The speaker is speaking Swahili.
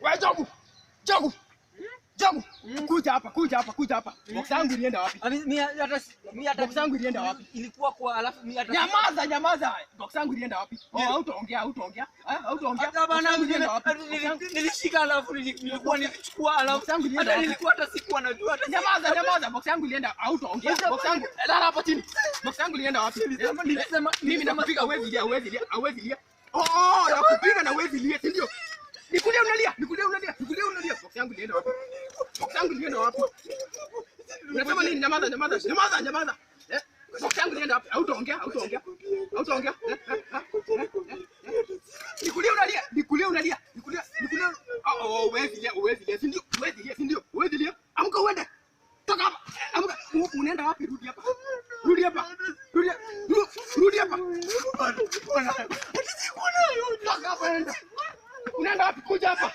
Wewe Jogu. Jogu. Jogu. Kuja hapa. Box yangu ilienda wapi? Mimi hata Box yangu ilienda wapi? Ilikuwa kwa alafu mimi hata Nyamaza. Box yangu ilienda wapi? Hautaongea. hata bana nilishika alafu nilikuwa nilichukua alafu hata nilikuwa hata sikuwa najua hata Nyamaza. Box yangu ilienda, hautaongea. Box yangu lala hapo chini. Box yangu ilienda wapi? nilisema Mimi nakupiga hauwezi lia. Nakupiga na hauwezi lia, si ndio? Nikulia unalia. Box yangu ilienda wapi? Unasema nini? Nyamaza. Box yangu ilienda wapi? Hautaongea. Nikulia unalia. Huwezi lia, si ndio? Huwezi lia. Amka uende. Toka hapa. Amka. Unaenda wapi? Rudi hapa. Toka hapa enda. Unaenda wapi? Kuja hapa.